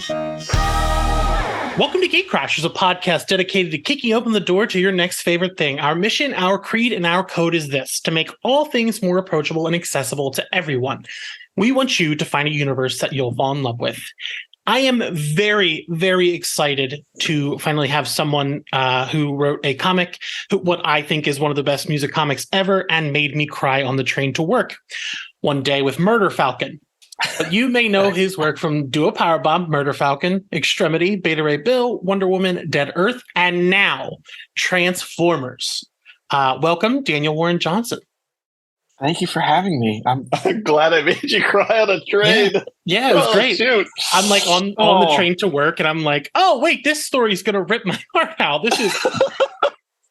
Welcome to Gate Crashers, a podcast dedicated to kicking open the door to your next favorite thing. Our mission, our creed, and our code is this: to make all things more approachable and accessible to everyone. We want you to find a universe that you'll fall in love with. I am very, very excited to finally have someone who wrote a comic, what I think is one of the best music comics ever, and made me cry on the train to work. One Day with Murder Falcon. But you may know his work from Duo Powerbomb, Murder Falcon, Extremity, Beta Ray Bill, Wonder Woman, Dead Earth, and now Transformers. Welcome, Daniel Warren Johnson. Thank you for having me. I'm glad I made you cry on a train. Yeah, it was great. Shoot. I'm like on the train to work, and I'm like, oh, wait, this story's going to rip my heart out. This is...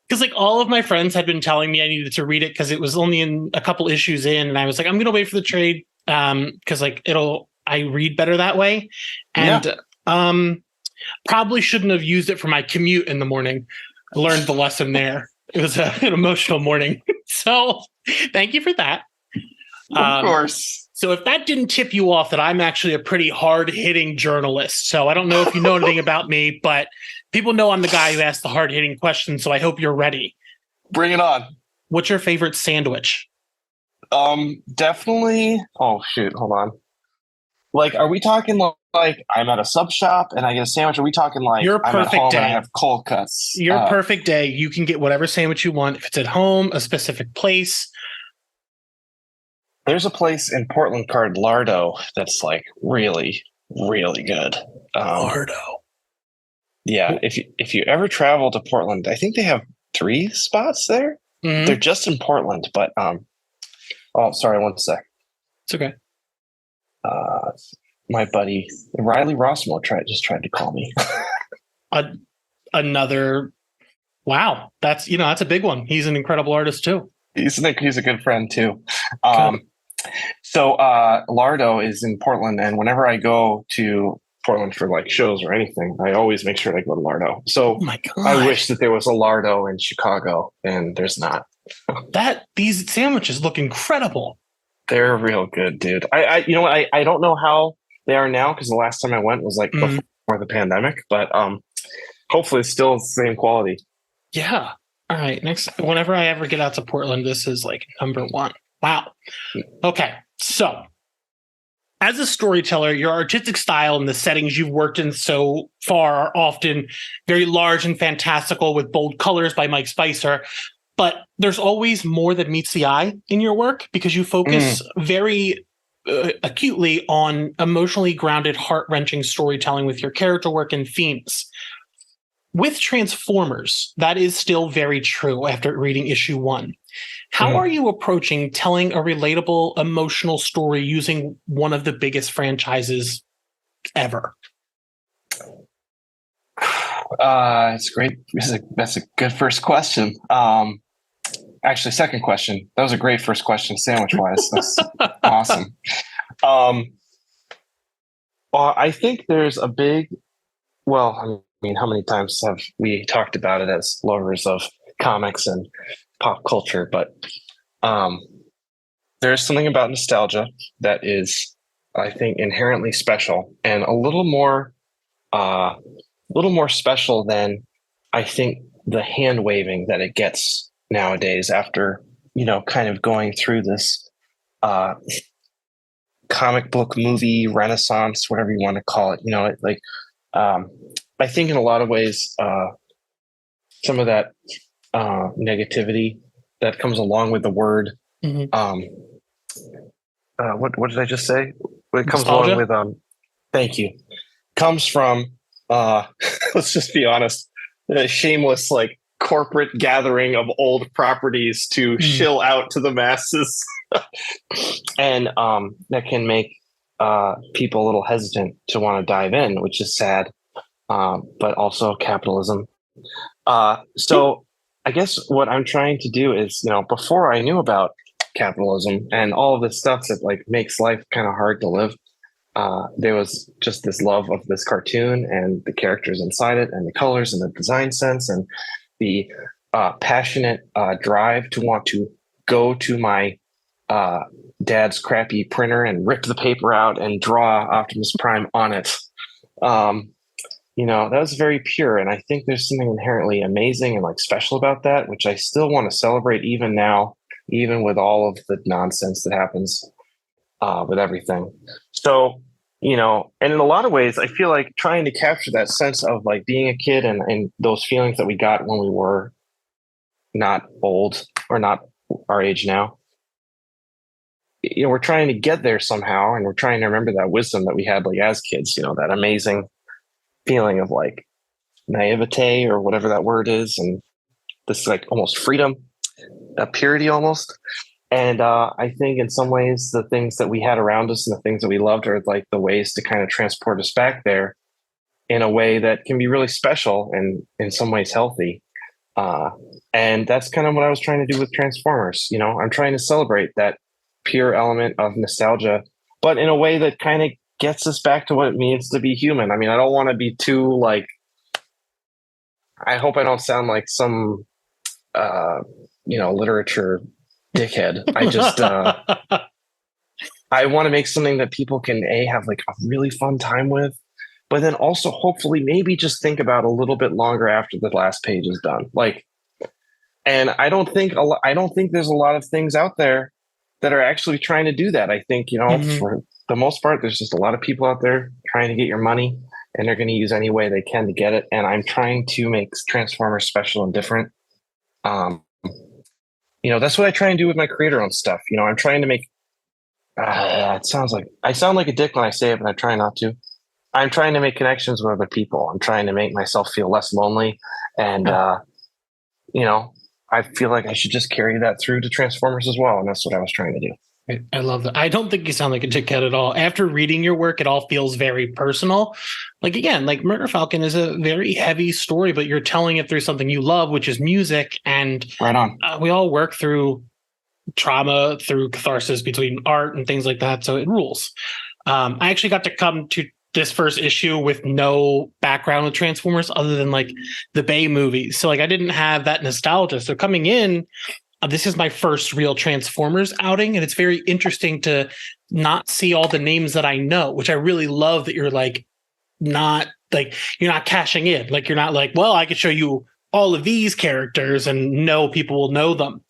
Because like all of my friends had been telling me I needed to read it because it was only in a couple issues in, and I was like, I'm going to wait for the trade. Because like I read better that way, and probably shouldn't have used it for my commute in the morning. I learned the lesson there. It was an emotional morning, so thank you for that. Of course. So if that didn't tip you off that I'm actually a pretty hard-hitting journalist, so I don't know if you know anything about me, but people know I'm the guy who asks the hard-hitting questions. So I hope you're ready. Bring it on. What's your favorite sandwich? Definitely. Oh shoot, hold on. Like, are we talking like I'm at a sub shop and I get a sandwich? Are we talking like your perfect I'm at home day? And I have cold cuts. Your perfect day. You can get whatever sandwich you want. If it's at home, a specific place. There's a place in Portland called Lardo that's like really, really good. Lardo. Yeah, if you ever travel to Portland, I think they have 3 spots there. Mm-hmm. They're just in Portland, but oh, sorry, one sec. It's okay. My buddy Riley Rossmo just tried to call me. Another. Wow, that's a big one. He's an incredible artist too. He's a good friend too. So Lardo is in Portland, and whenever I go to Portland for like shows or anything, I always make sure to go to Lardo. So I wish that there was a Lardo in Chicago, and there's not. These sandwiches look incredible. They're real good, dude. I you know what, I don't know how they are now because the last time I went was like before the pandemic, but hopefully it's still the same quality. Yeah. All right. Next, whenever I ever get out to Portland, this is like number 1. Wow. Okay. So as a storyteller, your artistic style and the settings you've worked in so far are often very large and fantastical with bold colors by Mike Spicer. But there's always more that meets the eye in your work because you focus very acutely on emotionally grounded, heart-wrenching storytelling with your character work and themes. With Transformers, that is still very true after reading issue 1. How are you approaching telling a relatable, emotional story using one of the biggest franchises ever? It's great. That's a good first question. Actually, second question. That was a great first question, sandwich-wise. That's awesome. I think there's a big... Well, I mean, how many times have we talked about it as lovers of comics and pop culture? But there's something about nostalgia that is, I think, inherently special and a little more special than I think the hand waving that it gets nowadays after, kind of going through this comic book movie renaissance, whatever you want to call it. I think in a lot of ways, some of that negativity that comes along with the word, what did I just say? It comes nostalgia? along with, thank you, comes from, let's just be honest, a shameless like corporate gathering of old properties to shill out to the masses. And that can make people a little hesitant to want to dive in, which is sad. But also capitalism. So I guess what I'm trying to do is, before I knew about capitalism and all of this stuff that like makes life kind of hard to live, there was just this love of this cartoon and the characters inside it and the colors and the design sense and the passionate drive to want to go to my dad's crappy printer and rip the paper out and draw Optimus Prime on it. That was very pure. And I think there's something inherently amazing and like special about that, which I still want to celebrate even now, even with all of the nonsense that happens with everything. So, and in a lot of ways, I feel like trying to capture that sense of like being a kid and those feelings that we got when we were not old or not our age now. We're trying to get there somehow, and we're trying to remember that wisdom that we had like as kids, that amazing feeling of like naivete or whatever that word is, and this like almost freedom, purity almost. And I think in some ways the things that we had around us and the things that we loved are like the ways to kind of transport us back there in a way that can be really special and in some ways healthy. And that's kind of what I was trying to do with Transformers. I'm trying to celebrate that pure element of nostalgia, but in a way that kind of gets us back to what it means to be human. I mean, I don't want to be too like, I hope I don't sound like some, literature dickhead. I just, I want to make something that people can have like a really fun time with, but then also hopefully maybe just think about a little bit longer after the last page is done. Like, and I don't think there's a lot of things out there that are actually trying to do that. I think, for the most part, there's just a lot of people out there trying to get your money, and they're going to use any way they can to get it. And I'm trying to make Transformers special and different. That's what I try and do with my creator-owned stuff. I'm trying to make. It sounds like I sound like a dick when I say it, but I try not to. I'm trying to make connections with other people. I'm trying to make myself feel less lonely, and I feel like I should just carry that through to Transformers as well, and that's what I was trying to do. I love that. I don't think you sound like a dickhead at all. After reading your work, it all feels very personal. Like, again, like Murder Falcon is a very heavy story, but you're telling it through something you love, which is music. And right on. We all work through trauma, through catharsis between art and things like that. So it rules. I actually got to come to this first issue with no background with Transformers other than like the Bay movies. So like I didn't have that nostalgia. So coming in, this is my first real Transformers outing, and it's very interesting to not see all the names that I know, which I really love that you're like not like you're not cashing in. Like you're not like, well, I could show you all of these characters and know people will know them.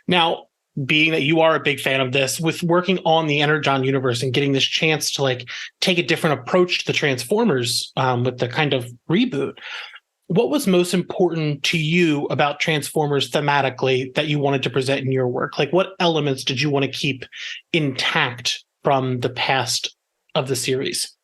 Now, being that you are a big fan of this, with working on the Energon Universe and getting this chance to like take a different approach to the Transformers with the kind of reboot, what was most important to you about Transformers thematically that you wanted to present in your work? Like what elements did you want to keep intact from the past of the series?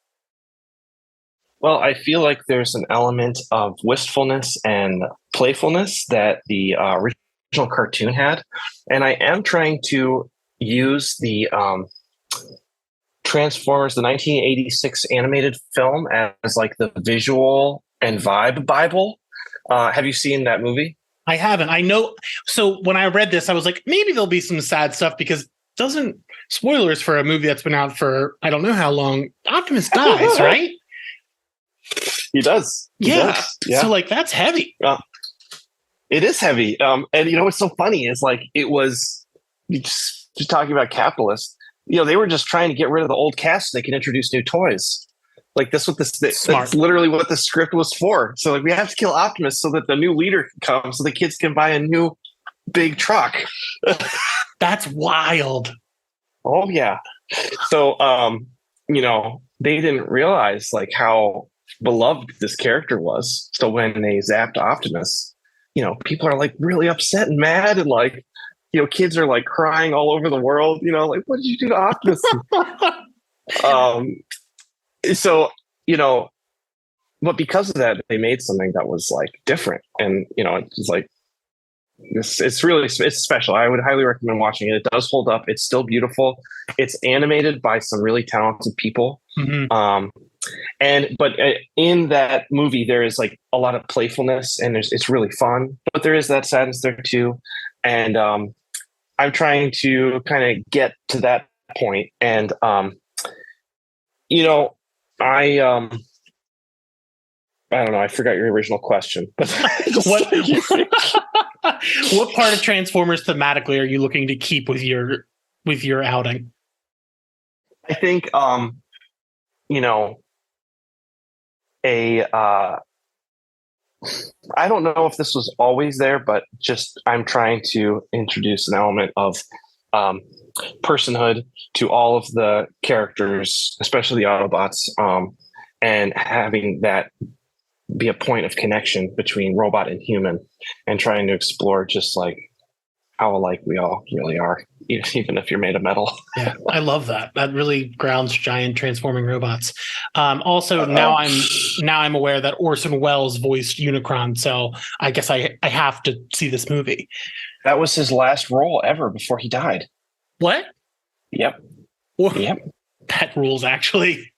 Well, I feel like there's an element of wistfulness and playfulness that the original cartoon had. And I am trying to use the Transformers, the 1986 animated film, as like the visual and vibe Bible. Have you seen that movie? I haven't. I know. So when I read this, I was like, maybe there'll be some sad stuff because spoilers for a movie that's been out for I don't know how long. Optimus dies, right? He does. Yeah. So like that's heavy. It is heavy. And what's so funny is like it was just talking about capitalists. They were just trying to get rid of the old cast so they can introduce new toys. Like that's literally what the script was for. So like we have to kill Optimus so that the new leader can come, so the kids can buy a new big truck. That's wild. Oh yeah. So they didn't realize like how beloved this character was. So when they zapped Optimus, people are like really upset and mad, and like kids are like crying all over the world. Like what did you do to Optimus? So, but because of that, they made something that was like different. And, it's like, it's special. I would highly recommend watching it. It does hold up. It's still beautiful. It's animated by some really talented people. Mm-hmm. But in that movie, there is like a lot of playfulness and it's really fun, but there is that sadness there too. And, I'm trying to kind of get to that point. And, I don't know. I forgot your original question, but what part of Transformers thematically are you looking to keep with your outing? I think a I don't know if this was always there, but just I'm trying to introduce an element of personhood to all of the characters, especially the Autobots, and having that be a point of connection between robot and human, and trying to explore just like how alike we all really are, even if you're made of metal. Yeah, I love that. That really grounds giant transforming robots. Also, now I'm aware that Orson Welles voiced Unicron, so I guess I have to see this movie. That was his last role ever before he died. What? Yep. Yep. That rules, actually.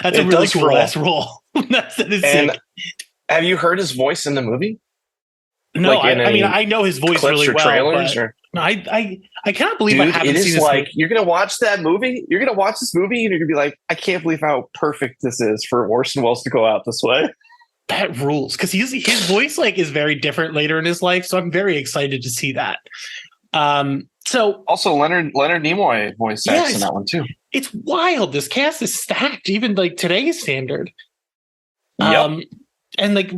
That's a really cool last role. That is and sick. Have you heard his voice in the movie? No, like I mean, I know his voice really well. Trailers but I cannot believe I haven't seen this movie. You're going to watch that movie. You're going to watch this movie and you're going to be like, I can't believe how perfect this is for Orson Welles to go out this way. That rules, because his voice like is very different later in his life. So I'm very excited to see that. So also Leonard Nimoy voice acts in that one too. It's wild. This cast is stacked, even like today's standard. Yep. And like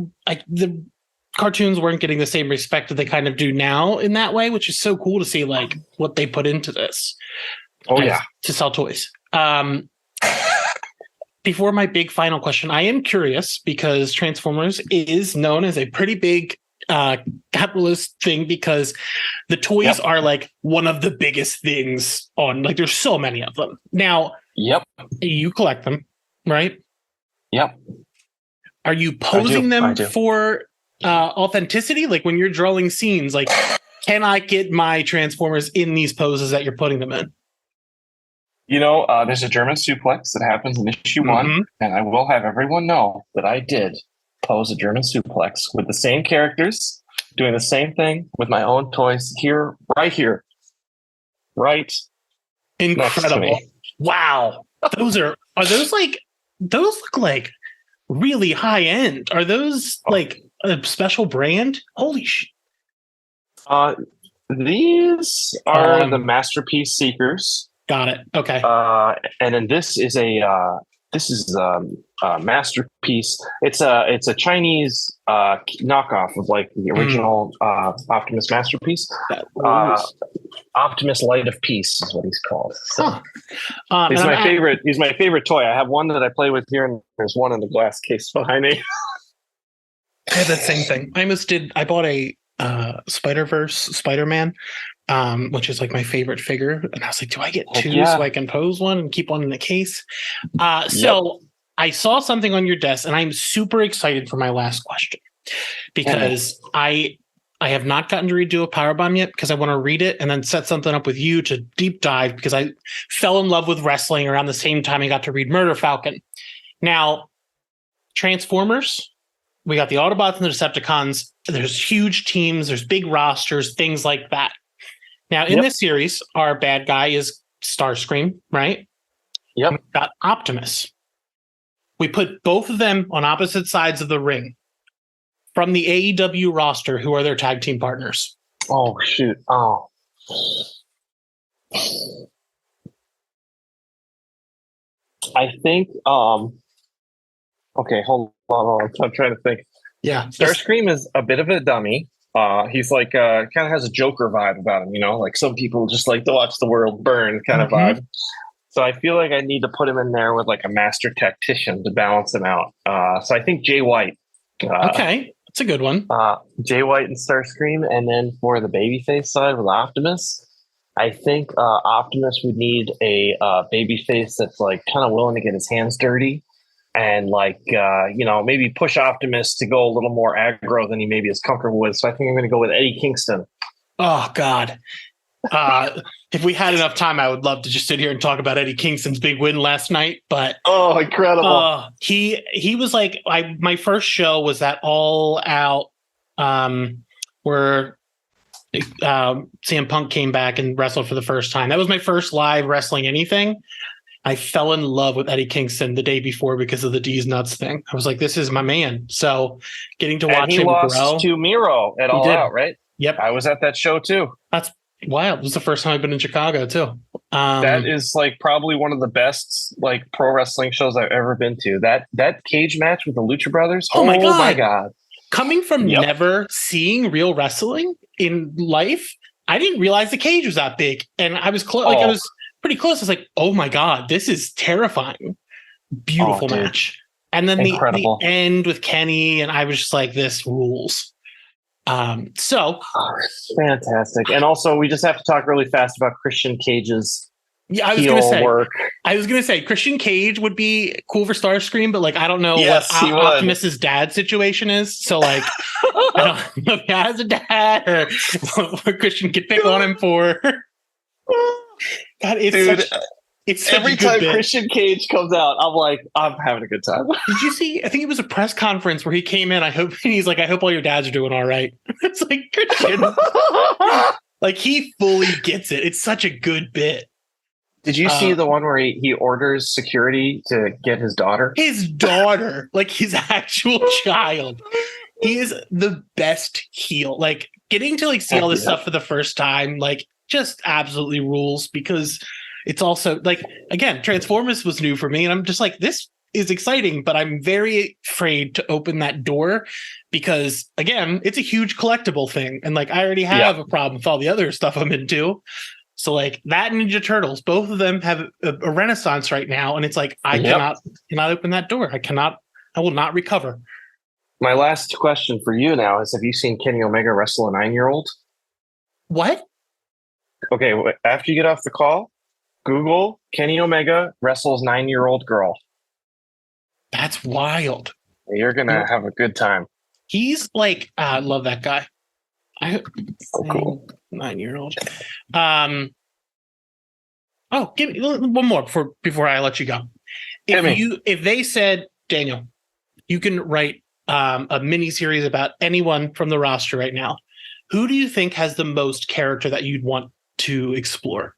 the cartoons weren't getting the same respect that they kind of do now in that way, which is so cool to see like what they put into this. Oh yeah. To sell toys. Before my big final question, I am curious because Transformers is known as a pretty big capitalist thing because the toys are like one of the biggest things on, like there's so many of them. Now, you collect them, right? Yep. Are you posing them for authenticity? Like when you're drawing scenes, like can I get my Transformers in these poses that you're putting them in? You know, there's a German suplex that happens in issue 1, and I will have everyone know that I did pose a German suplex with the same characters, doing the same thing with my own toys here, right. Incredible! Wow, those look like really high end. Are those like a special brand? Holy shit! These are the Masterpiece Seekers. Got it. Okay. And then this is a Masterpiece. It's a Chinese knockoff of like the original Optimus Masterpiece. Optimus Light of Peace is what he's called. So. He's my favorite. He's my favorite toy. I have one that I play with here, and there's one in the glass case behind me. I had that same thing. I bought a Spider-Verse Spider-Man, which is like my favorite figure. And I was like, do I get two so I can pose one and keep one in the case? So I saw something on your desk and I'm super excited for my last question because I have not gotten to redo a Powerbomb yet because I want to read it and then set something up with you to deep dive because I fell in love with wrestling around the same time I got to read Murder Falcon. Now, Transformers, we got the Autobots and the Decepticons. There's huge teams, there's big rosters, things like that. Now, in this series, our bad guy is Starscream, right? Yep. We've got Optimus. We put both of them on opposite sides of the ring. From the AEW roster, who are their tag team partners? Oh, shoot. Oh. I think, okay, hold on. I'm trying to think. Yeah. Starscream is a bit of a dummy. He's like, kind of has a Joker vibe about him, you know, like some people just like to watch the world burn kind of vibe. So I feel like I need to put him in there with like a master tactician to balance him out. So I think Jay White. Okay. That's a good one. Jay White and Starscream. And then for the babyface side with Optimus, I think Optimus would need a babyface that's like kind of willing to get his hands dirty. And like, maybe push Optimus to go a little more aggro than he maybe is comfortable with. So I think I'm going to go with Eddie Kingston. Oh, God. If we had enough time, I would love to just sit here and talk about Eddie Kingston's big win last night. But oh, incredible! He was like my first show was that All Out, where CM Punk came back and wrestled for the first time. That was my first live wrestling anything. I fell in love with Eddie Kingston the day before because of the D's Nuts thing. I was like, this is my man. So getting to watch him lost grow. To Miro at All Out, right? Yep. I was at that show too. That's wild. This is the first time I've been in Chicago too. That is like probably one of the best like pro wrestling shows I've ever been to. That cage match with the Lucha Brothers. Oh my God. My God. Coming from Yep. never seeing real wrestling in life, I didn't realize the cage was that big. And I was close. Like I was pretty close. I was like, oh my God, this is terrifying. Beautiful match. And then the end with Kenny, and I was just like, this rules. Fantastic. And also, we just have to talk really fast about Christian Cage's I was gonna say Christian Cage would be cool for Starscream, but like I don't know what Optimus's dad situation is. So like I don't know if he has a dad or what Christian could pick on him for. God, it's such every time Christian Cage comes out, I'm like, I'm having a good time. Did you see? I think it was a press conference where he came in. I hope all your dads are doing all right. It's like Christian, like he fully gets it. It's such a good bit. Did you see the one where he orders security to get his daughter? His daughter, like his actual child. He is the best heel. Like getting to like see all this stuff for the first time, like just absolutely rules because it's also like, again, Transformers was new for me. And I'm just like, this is exciting, but I'm very afraid to open that door because again, it's a huge collectible thing. And like, I already have a problem with all the other stuff I'm into. So like that Ninja Turtles, both of them have a renaissance right now. And it's like, I cannot open that door. I will not recover. My last question for you now is, have you seen Kenny Omega wrestle a 9-year-old? What? Okay. After you get off the call, Google Kenny Omega wrestles 9-year-old girl. That's wild. You're going to have a good time. He's like, I love that guy. Cool. 9-year-old. Give me one more before I let you go. If they said, Daniel, you can write a mini series about anyone from the roster right now, who do you think has the most character that you'd want to explore?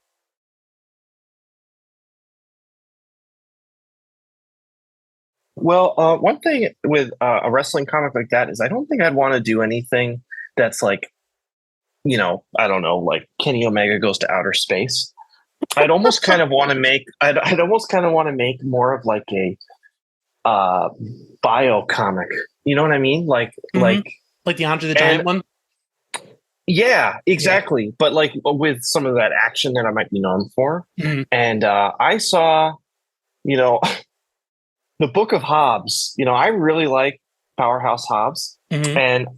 Well, one thing with a wrestling comic like that is I don't think I'd want to do anything that's like, I don't know, like Kenny Omega goes to outer space. I'd almost kind of want to make, more of like a bio comic. You know what I mean? Like the Andre the Giant one. Yeah, exactly. Yeah. But like with some of that action that I might be known for. Mm-hmm. And I saw, the Book of Hobbs. I really like Powerhouse Hobbs, and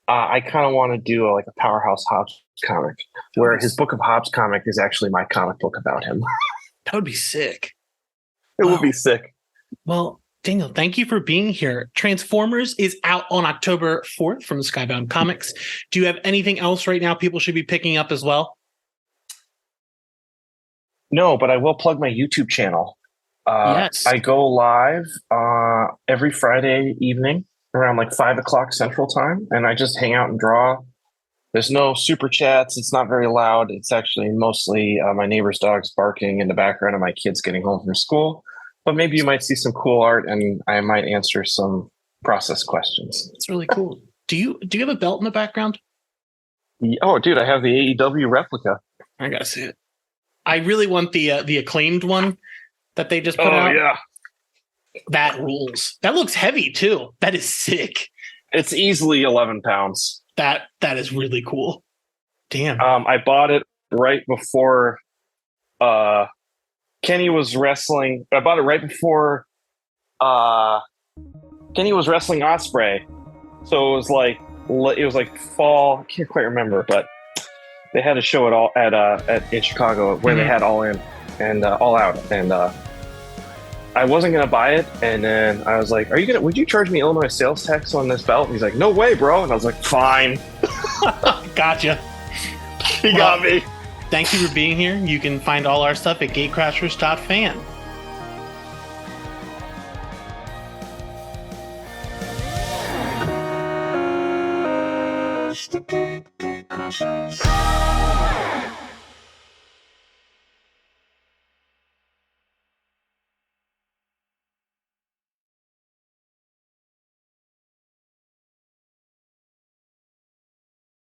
I kind of want to do a Powerhouse Hobbs comic where his Book of Hobbs comic is actually my comic book about him. That would be sick. It would be sick. Well, Daniel, thank you for being here. Transformers is out on October 4th from Skybound Comics. Do you have anything else right now people should be picking up as well? No, but I will plug my YouTube channel. Yes. I go live every Friday evening around like 5:00 Central Time, and I just hang out and draw. There's no super chats. It's not very loud. It's actually mostly my neighbor's dogs barking in the background and my kids getting home from school. But maybe you might see some cool art, and I might answer some process questions. It's really cool. Do you have a belt in the background? Oh, dude, I have the AEW replica. I gotta see it. I really want the acclaimed one that they just put out. Oh yeah, that rules. That looks heavy too. That is sick. It's easily 11 pounds. That is really cool. Damn. I bought it right before Kenny was wrestling. I bought it right before Kenny was wrestling Osprey. So it was like fall. I can't quite remember, but they had a show in Chicago where they had All In and All Out, and I wasn't gonna buy it, and then I was like, would you charge me Illinois sales tax on this belt? And he's like, no way, bro. And I was like, fine. Gotcha. He got me. Thank you for being here. You can find all our stuff at gatecrashers.fan. Gatecrashers.